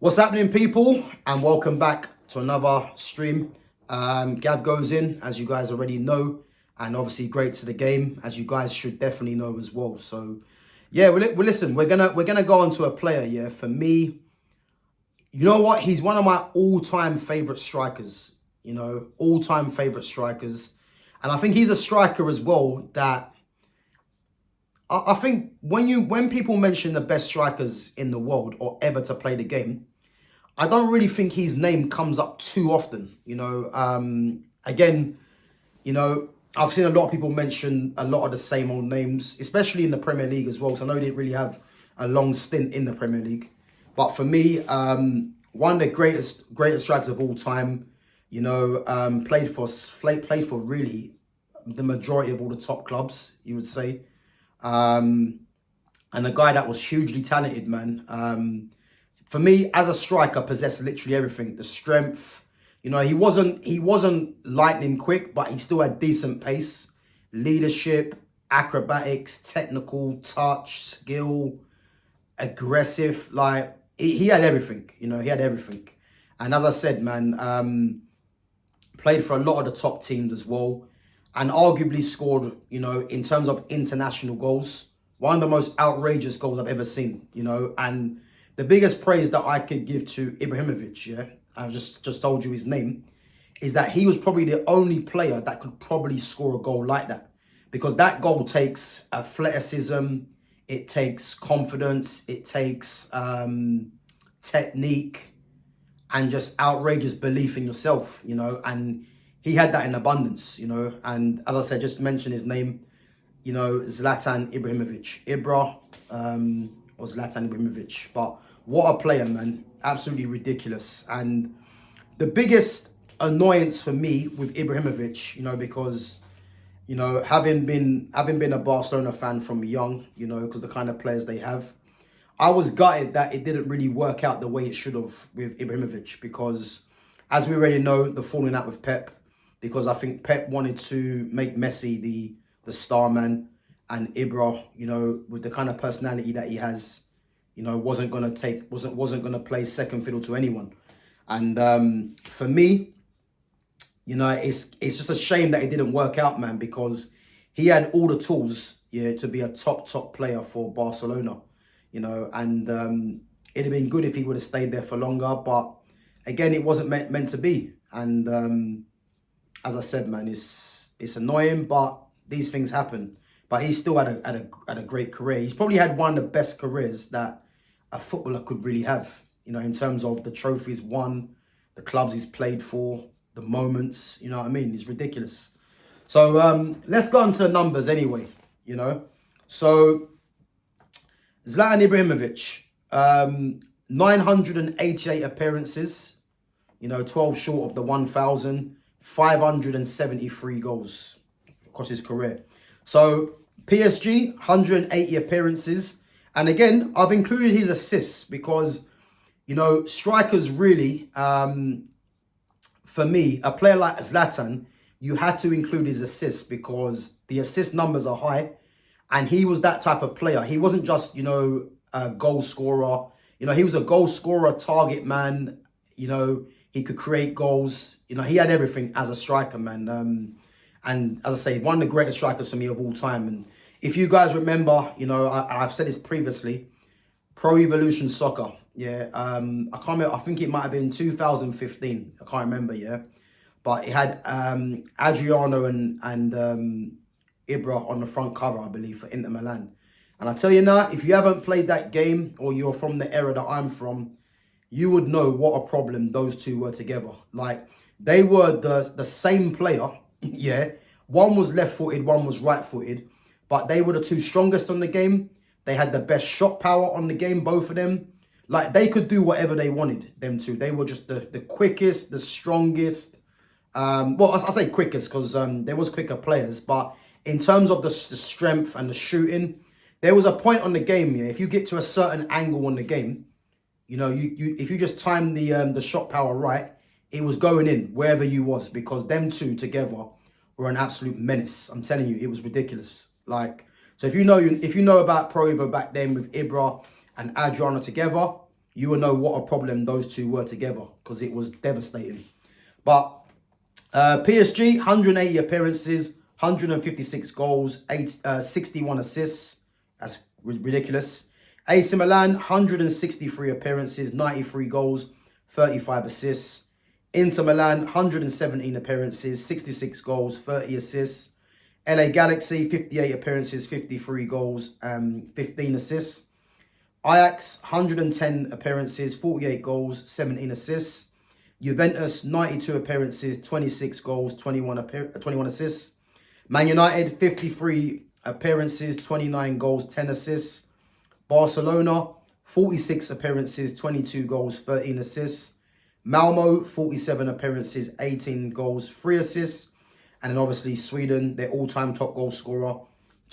What's happening, people? And welcome back to another stream. Gav goes in, as you guys already know, and obviously great to the game, as you guys should definitely know as well. So, yeah, listen, we're gonna go on to a player. Yeah, for me, you know what? He's one of my all-time favorite strikers. You know, all-time favorite strikers, and I think he's a striker as well that. I think when people mention the best strikers in the world or ever to play the game, I don't really think his name comes up too often. Again, I've seen a lot of people mention a lot of the same old names, especially in the Premier League as well. So I know they didn't really have a long stint in the Premier League, but for me, one of the greatest strikers of all time. Played for really the majority of all the top clubs, you would say. And a guy that was hugely talented, man. For me, as a striker, possessed literally everything. The strength, he wasn't lightning quick, but he still had decent pace, leadership, acrobatics, technical touch, skill, aggressive. Like he had everything. He had everything. And as I said, man, played for a lot of the top teams as well. And arguably scored, in terms of international goals, one of the most outrageous goals I've ever seen, and the biggest praise that I could give to Ibrahimovic, yeah, I've just told you his name, is that he was probably the only player that could probably score a goal like that. Because that goal takes athleticism, it takes confidence, it takes technique, and just outrageous belief in yourself, and he had that in abundance, and as I said, just mention his name, Zlatan Ibrahimovic. Or Zlatan Ibrahimovic. But what a player, man. Absolutely ridiculous. And the biggest annoyance for me with Ibrahimovic, because, having been a Barcelona fan from young, because the kind of players they have, I was gutted that it didn't really work out the way it should have with Ibrahimovic, because as we already know, the falling out with Pep, because I think Pep wanted to make Messi the star man, and Ibra, with the kind of personality that he has, wasn't gonna play second fiddle to anyone. And for me, it's just a shame that it didn't work out, man, because he had all the tools, to be a top player for Barcelona, and it'd have been good if he would have stayed there for longer, but again, it wasn't meant to be. And as I said, man, it's annoying, but these things happen. But he still had a great career. He's probably had one of the best careers that a footballer could really have, in terms of the trophies won, the clubs he's played for, the moments, you know what I mean? It's ridiculous. So let's go on to the numbers anyway, So Zlatan Ibrahimovic, 988 appearances, 12 short of the 1,000. 573 goals across his career. So PSG, 180 appearances. And again, I've included his assists because, strikers really, for me, a player like Zlatan, you had to include his assists because the assist numbers are high. And he was that type of player. He wasn't just, a goal scorer. He was a goal scorer, target man, he could create goals. He had everything as a striker, man. And as I say, one of the greatest strikers for me of all time. And if you guys remember, I've said this previously, Pro Evolution Soccer. Yeah, I can't remember. I think it might have been 2015. I can't remember. Yeah, but it had Adriano and Ibra on the front cover, I believe, for Inter Milan. And I tell you now, if you haven't played that game or you're from the era that I'm from, you would know what a problem those two were together. Like, they were the same player, yeah. One was left-footed, one was right-footed, but they were the two strongest on the game. They had the best shot power on the game, both of them. Like, they could do whatever they wanted, them two. They were just the quickest, the strongest. Well, I say quickest because there was quicker players, but in terms of the strength and the shooting, there was a point on the game, yeah, if you get to a certain angle on the game, if you just time the shot power right, it was going in wherever you was, because them two together were an absolute menace. I'm telling you, it was ridiculous. Like, so if you know about Pro Evo back then with Ibra and Adriano together, you will know what a problem those two were together, because it was devastating. But PSG, 180 appearances, 156 goals, 61 assists. That's ridiculous. AC Milan, 163 appearances, 93 goals, 35 assists. Inter Milan, 117 appearances, 66 goals, 30 assists. LA Galaxy, 58 appearances, 53 goals, 15 assists. Ajax, 110 appearances, 48 goals, 17 assists. Juventus, 92 appearances, 26 goals, 21 assists. Man United, 53 appearances, 29 goals, 10 assists. Barcelona, 46 appearances, 22 goals, 13 assists. Malmo, 47 appearances, 18 goals, 3 assists. And then obviously Sweden, their all-time top goal scorer,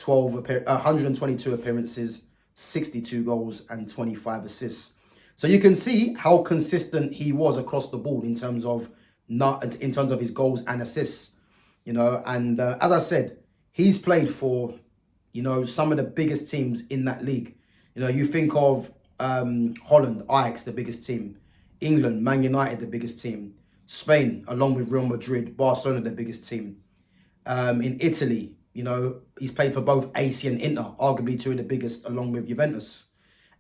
122 appearances, 62 goals and 25 assists. So you can see how consistent he was across the board in terms of his goals and assists, you know. And as I said, he's played for, you know, some of the biggest teams in that league. You know, you think of Holland, Ajax, the biggest team. England, Man United, the biggest team. Spain, along with Real Madrid, Barcelona, the biggest team. In Italy, you know, he's played for both AC and Inter, arguably two of the biggest, along with Juventus.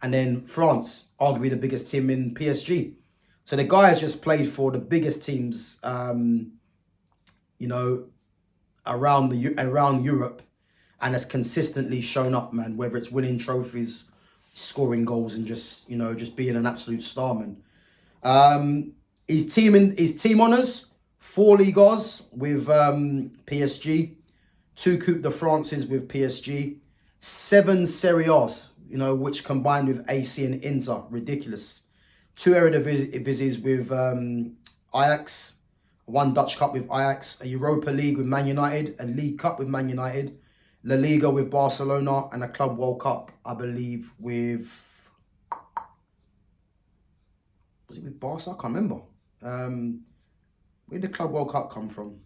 And then France, arguably the biggest team in PSG. So the guy has just played for the biggest teams, you know, around Europe, and has consistently shown up, man. Whether it's winning trophies, scoring goals, and just, you know, just being an absolute star, man. His team honours: 4 Ligas with PSG, 2 Coupe de France's with PSG, 7 Serie A's, you know, which combined with AC and Inter, ridiculous. 2 Eredivisie with Ajax, 1 Dutch Cup with Ajax, a Europa League with Man United, a League Cup with Man United, La Liga with Barcelona, and a Club World Cup, I believe, with... Was it with Barca? I can't remember. Where did the Club World Cup come from?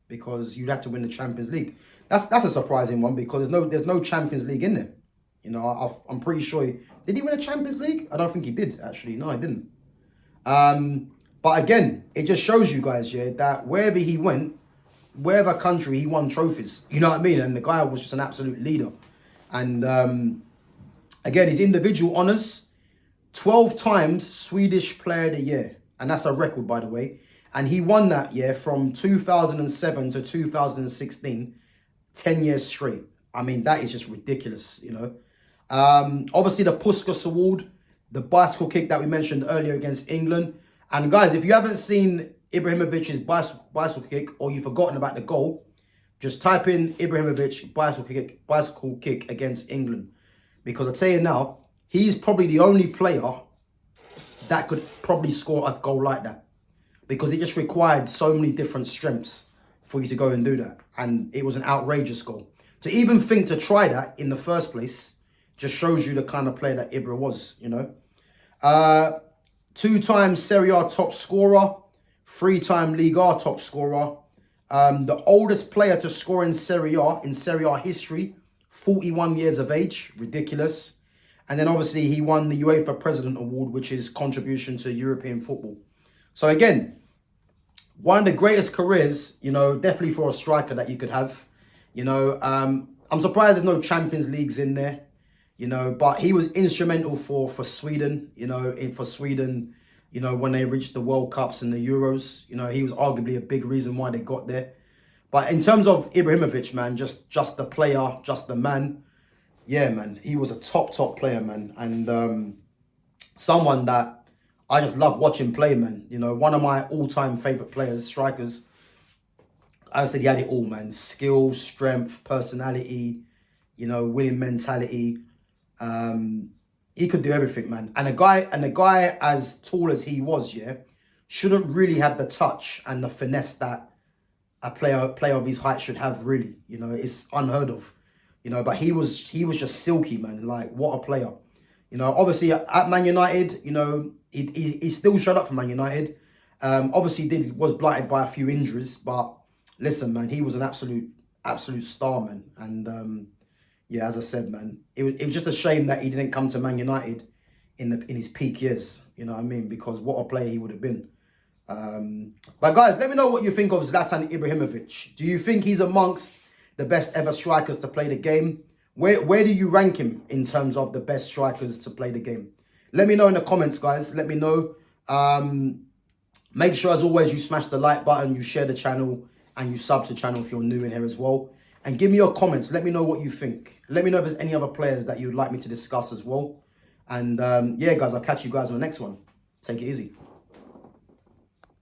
Because you'd have to win the Champions League. That's a surprising one, because there's no Champions League in there. You know, I'm pretty sure did he win a Champions League? I don't think he did, actually. No, he didn't. But again, it just shows you guys, yeah, that wherever he went, wherever country, he won trophies. You know what I mean? And the guy was just an absolute leader. And again, his individual honours: 12 times Swedish Player of the Year. And that's a record, by the way. And he won that year from 2007 to 2016, 10 years straight. I mean, that is just ridiculous, you know. Obviously, the Puskas Award, the bicycle kick that we mentioned earlier against England. And guys, if you haven't seen Ibrahimovic's bicycle kick, or you've forgotten about the goal, just type in Ibrahimovic bicycle kick against England. Because I tell you now, he's probably the only player that could probably score a goal like that. Because it just required so many different strengths for you to go and do that. And it was an outrageous goal. To even think to try that in the first place just shows you the kind of player that Ibra was, you know. 2-time Serie A top scorer, 3-time Liga top scorer. The oldest player to score in Serie A history, 41 years of age, ridiculous. And then obviously he won the UEFA President Award, which is contribution to European football. So again, one of the greatest careers, you know, definitely for a striker that you could have. You know, I'm surprised there's no Champions Leagues in there, you know, but he was instrumental for Sweden, you know, you know, when they reached the World Cups and the Euros. You know, he was arguably a big reason why they got there. But in terms of Ibrahimovic, man, just the player, just the man, yeah, man, he was a top player, man. And someone that I just love watching play, man. You know, one of my all-time favourite players, strikers. I said he had it all, man. Skill, strength, personality, you know, winning mentality. He could do everything, man. And a guy as tall as he was, yeah, shouldn't really have the touch and the finesse that a player of his height should have, really. You know, it's unheard of. You know, but he was just silky, man. Like, what a player. You know, obviously at Man United, you know, he still showed up for Man United. Obviously was blighted by a few injuries, but listen, man, he was an absolute star, man. And yeah, as I said, man, it was just a shame that he didn't come to Man United in his peak years. You know what I mean? Because what a player he would have been. But guys, let me know what you think of Zlatan Ibrahimovic. Do you think he's amongst the best ever strikers to play the game? Where do you rank him in terms of the best strikers to play the game? Let me know in the comments, guys. Let me know. Make sure, as always, you smash the like button, you share the channel, and you sub to the channel if you're new in here as well. And give me your comments. Let me know what you think. Let me know if there's any other players that you'd like me to discuss as well. And yeah, guys, I'll catch you guys on the next one. Take it easy.